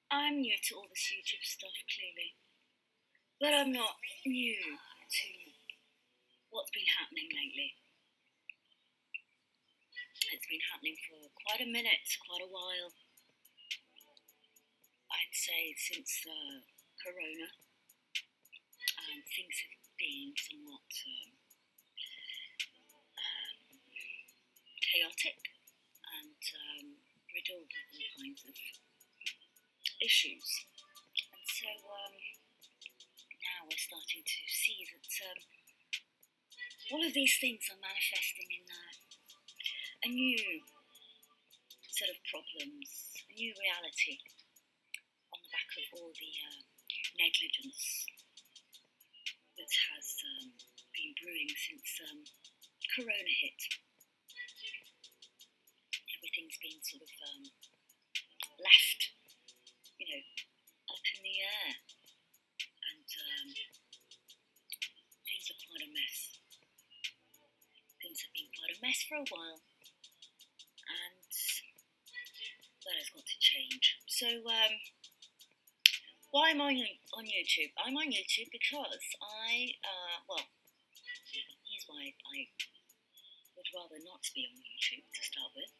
I'm new to all this YouTube stuff, clearly. But I'm not new to what's been happening lately. It's been happening for quite a minute, quite a while. I'd say since Corona, things have been somewhat chaotic and riddled with all kinds of issues. And so now we're starting to see that all of these things are manifesting in a new set of problems, a new reality on the back of all the negligence that has been brewing since Corona hit. Everything's been sort of left, up in the air, and things are quite a mess. Things have been quite a mess for a while, and that has got to change. So, why am I on YouTube? I'm on YouTube because here's why I would rather not be on YouTube to start with.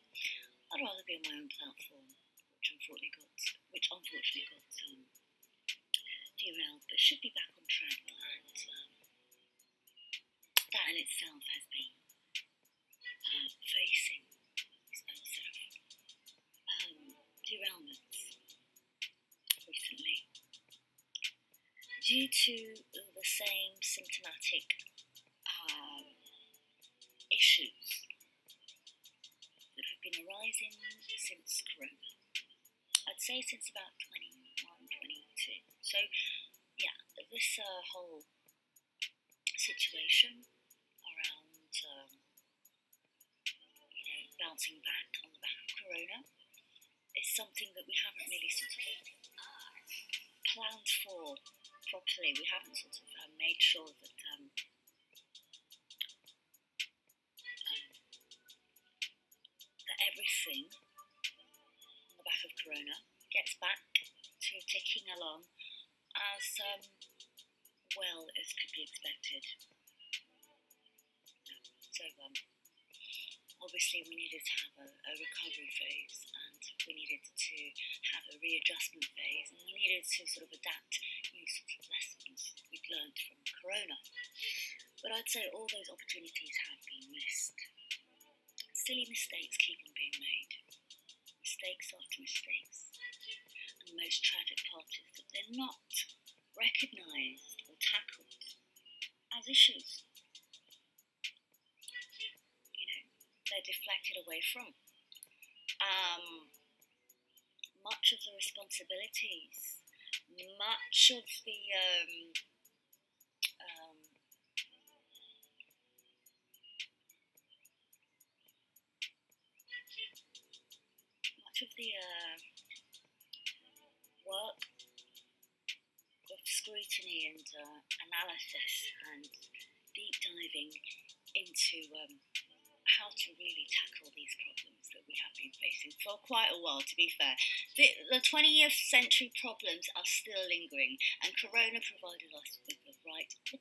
I'd rather be on my own platform, which unfortunately got derailed, but should be back on track, and that in itself has been facing its own sort of derailments recently due to the same symptomatic issues that have been arising since Corona. I'd say since about 21, 22. So, yeah, this whole situation around, bouncing back on the back of Corona is something that we haven't really sort of planned for properly. We haven't sort of made sure that that everything on the back of Corona gets back to ticking along as well as could be expected. So obviously we needed to have a recovery phase, and we needed to have a readjustment phase, and we needed to sort of adapt new sorts of lessons we'd learned from Corona. But I'd say all those opportunities have been missed. Silly mistakes keep on being made. Mistakes after mistakes. And the most tragic part is that they're not recognised or tackled as issues. They're deflected away from. Much of the responsibilities, much of the work of scrutiny and analysis and deep diving into how to really tackle these problems that we have been facing for quite a while, to be fair. The 20th century problems are still lingering, and Corona provided us with the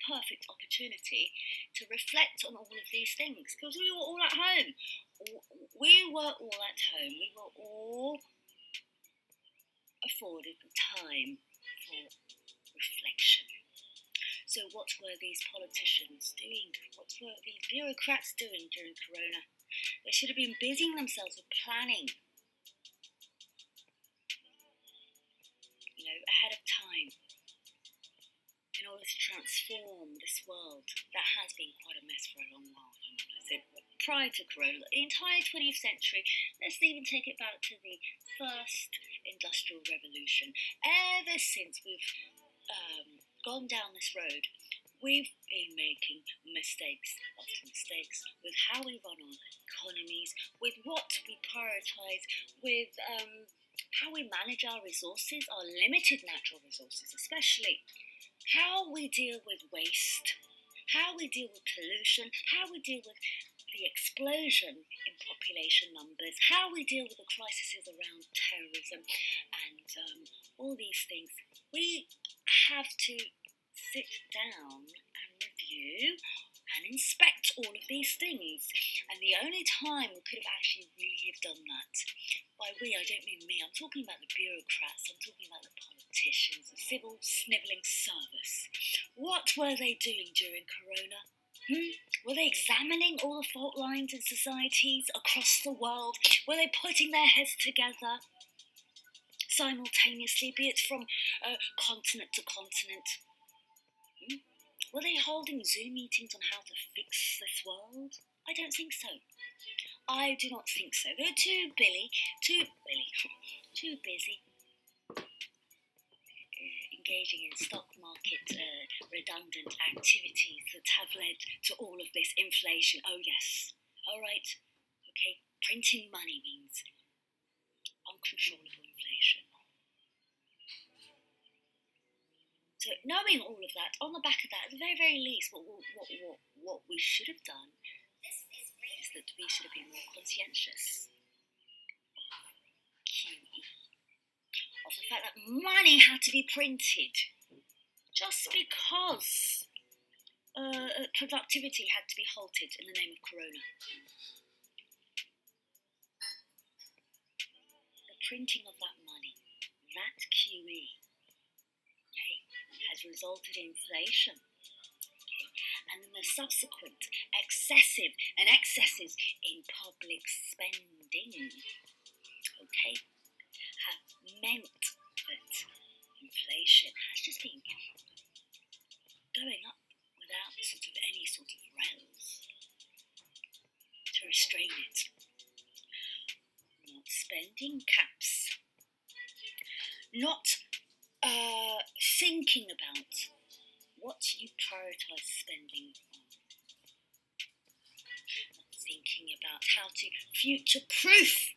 perfect opportunity to reflect on all of these things, because we were all at home. We were all afforded the time for reflection. So what were these politicians doing? What were these bureaucrats doing during Corona? They should have been busying themselves with planning, ahead of time, in order to transform this world that has been quite a mess for a long while. Prior to Corona, the entire 20th century, let's even take it back to the first industrial revolution. Ever since we've gone down this road, we've been making mistakes after mistakes with how we run our economies, with what we prioritise, with how we manage our resources, our limited natural resources especially, how we deal with waste, how we deal with pollution, how we deal with the explosion in population numbers, how we deal with the crises around terrorism and all these things. We have to sit down and review and inspect all of these things. And the only time we could have actually really have done that, by we, I don't mean me, I'm talking about the bureaucrats, I'm talking about the politicians, the civil snivelling service. What were they doing during Corona? Were they examining all the fault lines in societies across the world? Were they putting their heads together simultaneously, be it from continent to continent? Were they holding Zoom meetings on how to fix this world? I don't think so. I do not think so. They're too busy engaging in stock market redundant activities that have led to all of this inflation. Oh yes, all right, okay. Printing money means uncontrollable inflation. So knowing all of that, on the back of that, at the very, very least, what we should have done is that we should have been more conscientious of the fact that money had to be printed just because productivity had to be halted in the name of Corona. The printing of that money, that QE, has resulted in inflation, and then the subsequent excesses in public spending, have meant that inflation has just been going up without any sort of rails to restrain it. Not spending caps, not thinking about what you prioritise spending on, not thinking about how to future-proof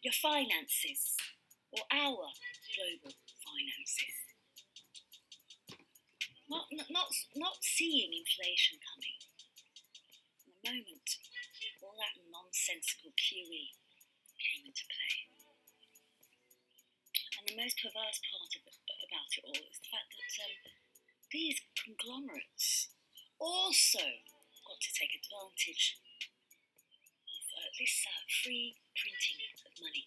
your finances or our global finances. Not seeing inflation coming. In the moment, all that nonsensical QE came into play. And the most perverse part about it all is the fact that these conglomerates also got to take advantage of this free printing of money.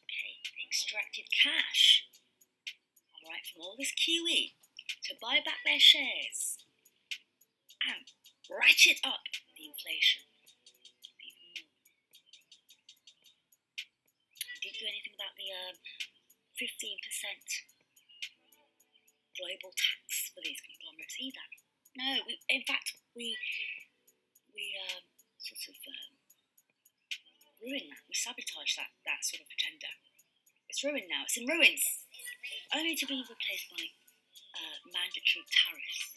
They extracted cash, from all this QE to buy back their shares and ratchet up the inflation even more. They didn't do anything about the 15% global tax for these conglomerates either. No, in fact, we ruined that. We sabotaged that sort of agenda. It's ruined now. It's in ruins, only to be replaced by mandatory tariffs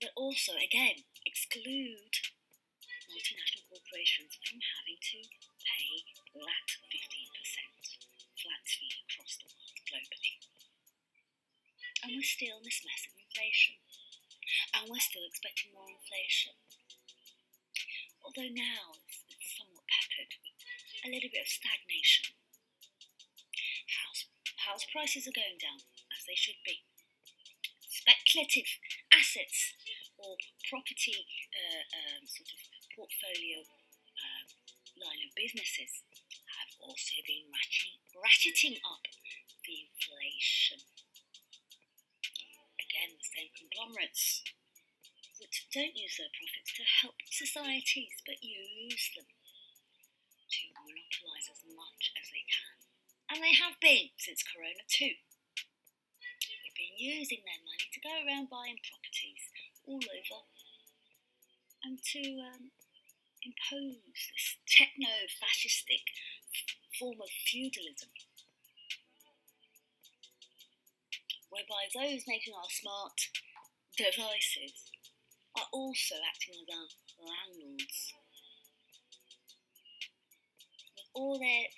that also, again, exclude multinational corporations from having to pay that 15% flat fee across the world globally. And we're still in this mess of inflation. And we're still expecting more inflation. Although now it's somewhat peppered with a little bit of stagnation. House prices are going down, as they should be. Speculative assets or property portfolio line of businesses have also been ratcheting up the inflation. Again, the same conglomerates that don't use their profits to help societies, but use them to monopolise as much as they can. And they have been since Corona too. They've been using their money to go around buying properties all over and to impose this techno-fascistic form of feudalism, whereby those making our smart devices are also acting as our landlords with all their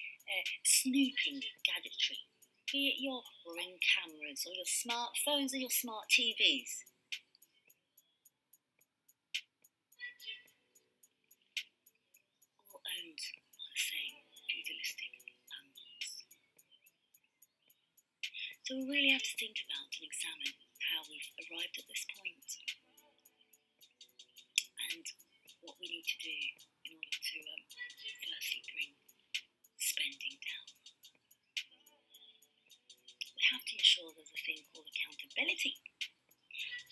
snooping gadgetry, be it your Ring cameras or your smartphones or your smart TVs. All owned are the same feudalistic landlords. So we really have to think about and examine how we've arrived at this point and what we need to do in order to firstly bring spending down. We have to ensure there's a thing called accountability.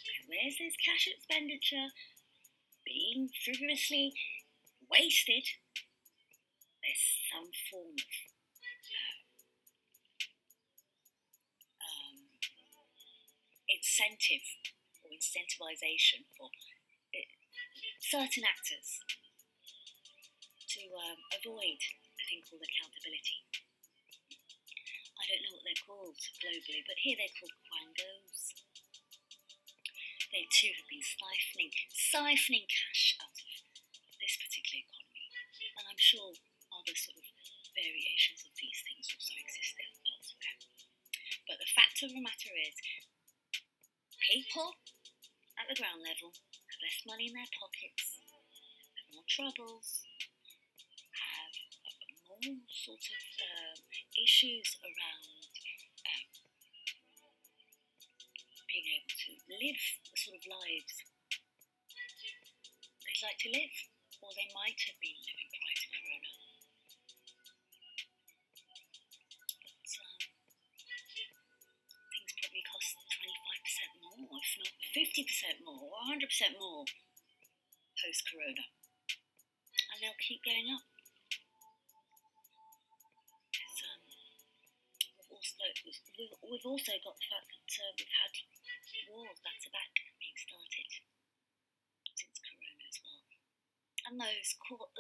Okay, where's this cash expenditure being frivolously wasted? There's some form of incentive or incentivization for certain actors to avoid a thing called accountability. I don't know what they're called globally, but here they're called quangos. They too have been siphoning cash out of this particular economy, and I'm sure other sort of variations of these things also exist elsewhere. But the fact of the matter is, people at the ground level have less money in their pockets, have more troubles, have more sort of issues around being able to live the sort of lives they'd like to live, or they might have been living prior to Corona. But things probably cost 25% more, if not 50% more, or 100% more post-Corona. And they'll keep going up. We've also got the fact that we've had wars back-to-back being started since Corona as well.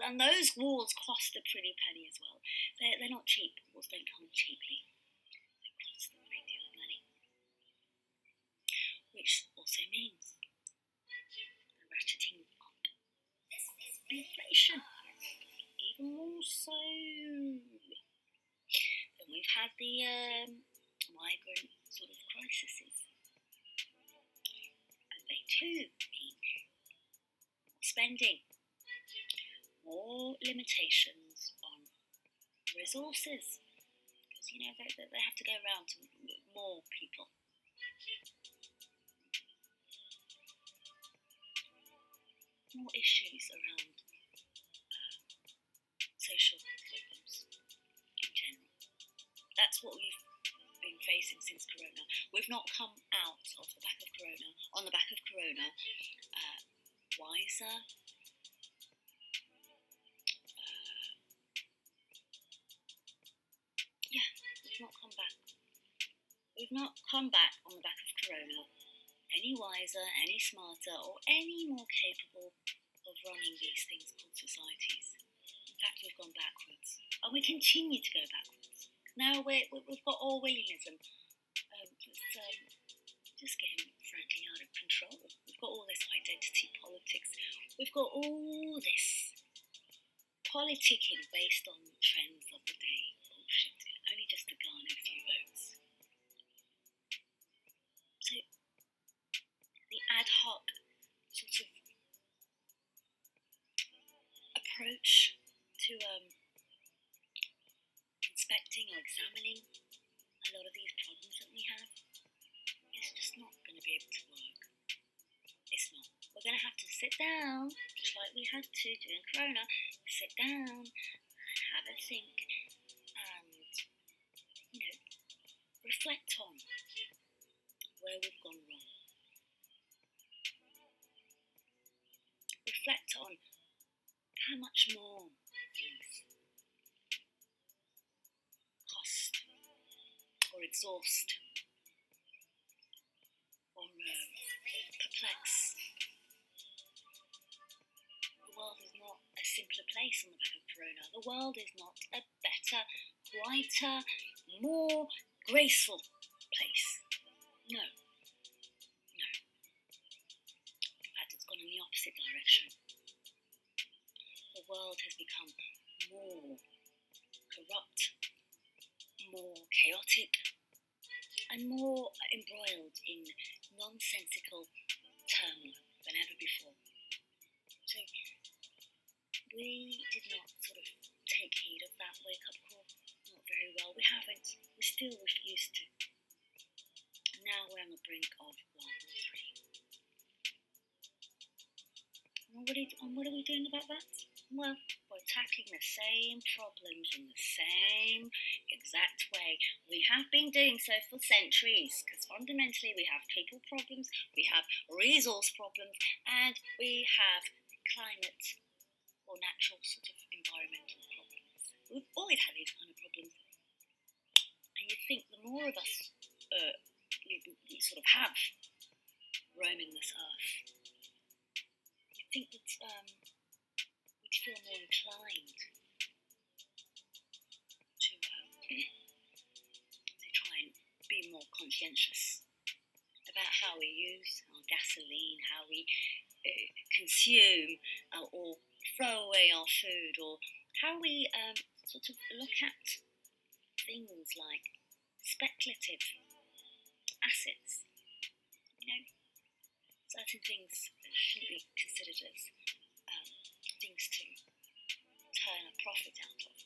And those wars cost a pretty penny as well. They're not cheap. Wars don't come cheaply. They cost a great deal of money. Which also means the ratcheting up inflation. Even more so. Then we've had the migrant sort of crises. And they too mean more spending, more limitations on resources, because they have to go around to more people. More issues around social problems in general. That's what we've been facing since Corona. We've not come out of the back of Corona, on the back of Corona, wiser, we've not come back. We've not come back on the back of Corona any wiser, any smarter, or any more capable of running these things called societies. In fact, we've gone backwards, and we continue to go backwards. Now we've got Orwellianism. It's just getting frankly out of control. We've got all this identity politics. We've got all this politicking based on trends of the day. Bullshit. Only just to garner a few votes. So the ad hoc sort of approach to inspecting or examining a lot of these problems that we have is just not going to be able to work. It's not. We're going to have to sit down, just like we had to during Corona, sit down and have a think and, reflect on where we've gone wrong. Reflect on how much more things cost or exhaust or perplex. The world is not a simpler place on the back of Corona. The world is not a better, whiter, more graceful place. No. In fact, it's gone in the opposite direction. The world has become more corrupt, more chaotic, and more embroiled in nonsensical turmoil than ever before. So we did not sort of still refuse to. Now we're on the brink of World War III. And what are we doing about that? Well, we're tackling the same problems in the same exact way. We have been doing so for centuries, because fundamentally we have people problems, we have resource problems, and we have climate or natural sort of environmental problems. We've always had these kind of problems. And you think the more of us we sort of have roaming this earth, you think that we'd feel more inclined to try and be more conscientious about how we use our gasoline, how we consume or throw away our food, or how we sort of look at things like speculative assets. Certain things shouldn't be considered as things to turn a profit out of.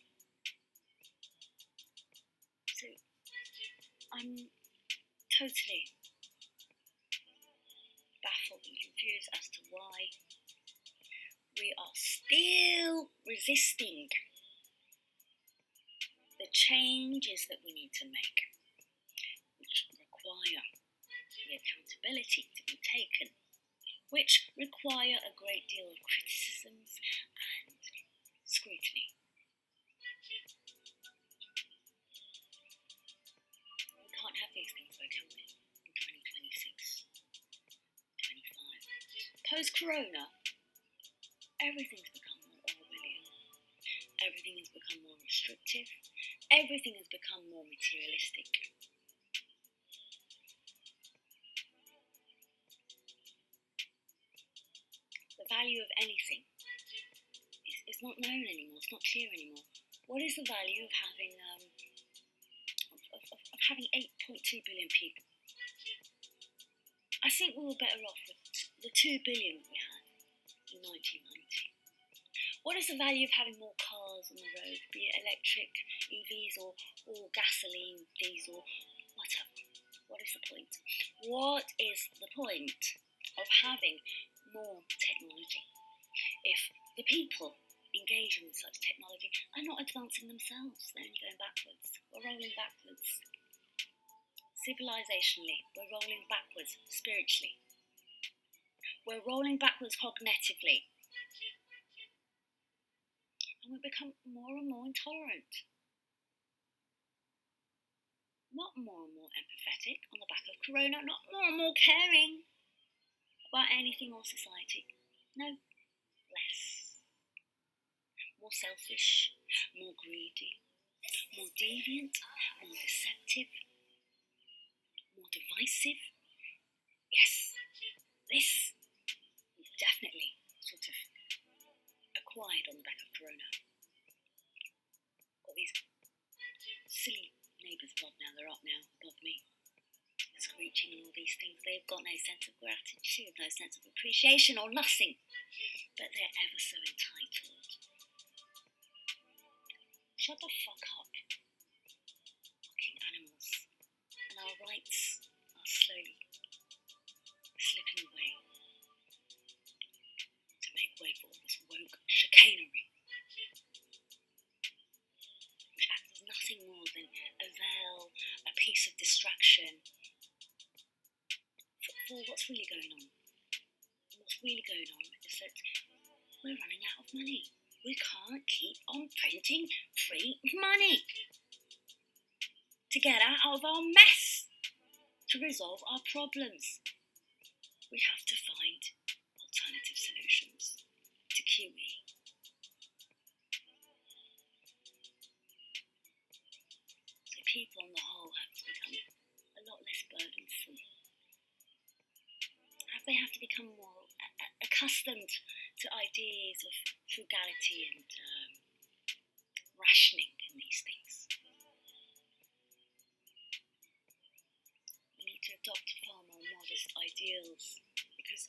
So I'm totally baffled and confused as to why we are still resisting the changes that we need to make, which require the accountability to be taken, which require a great deal of criticisms and scrutiny. We can't have these things though, can we? In 2026, 25. Post-corona, everything's become more Orwellian. Everything has become more restrictive. Everything has become more materialistic. The value of anything is not known anymore. It's not clear anymore. What is the value of having having 8.2 billion people? I think we were better off with the 2 billion that we had in 1990. What is the value of having more cars on the road, be it electric EVs or gasoline, diesel, whatever? What is the point? What is the point of having more technology if the people engaging with such technology are not advancing themselves? They're only going backwards. We're rolling backwards. Civilizationally, we're rolling backwards spiritually. We're rolling backwards cognitively. And we become more and more intolerant. Not more and more empathetic on the back of corona, not more and more caring about anything or society. No, less. More selfish, more greedy, more deviant, more deceptive, more divisive. Yes, this is definitely sort of acquired on the back of corona. Got these silly neighbours above now, they're up now above me, screeching and all these things. They've got no sense of gratitude, no sense of appreciation or nothing, but they're ever so entitled. Shut the fuck up, fucking animals. And our rights are slowly slipping away to make way for all this woke chicanery, which acts as nothing more than a veil, a piece of distraction for what's really going on. And what's really going on is that we're running out of money. We can't keep on printing free money to get out of our mess, to resolve our problems. We have to find alternative solutions to QE. So people on the whole have to become a lot less burdensome. They have to become more accustomed to ideas of frugality and rationing in these things. We need to adopt far more modest ideals, because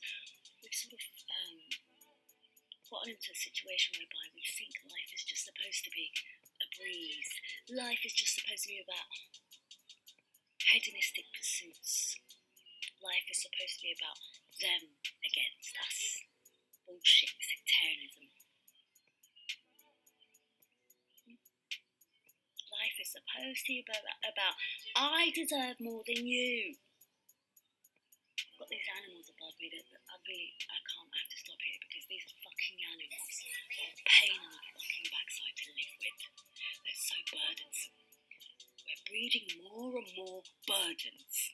we've sort of gotten into a situation whereby we think life is just supposed to be a breeze. Life is just supposed to be about hedonistic pursuits. Life is supposed to be about them against us. Bullshit, sectarianism. Life is supposed to be about I deserve more than you. I've got these animals above me that I can't, I have to stop here because these fucking animals are a pain in the fucking backside to live with. They're so burdensome. We're breeding more and more burdens.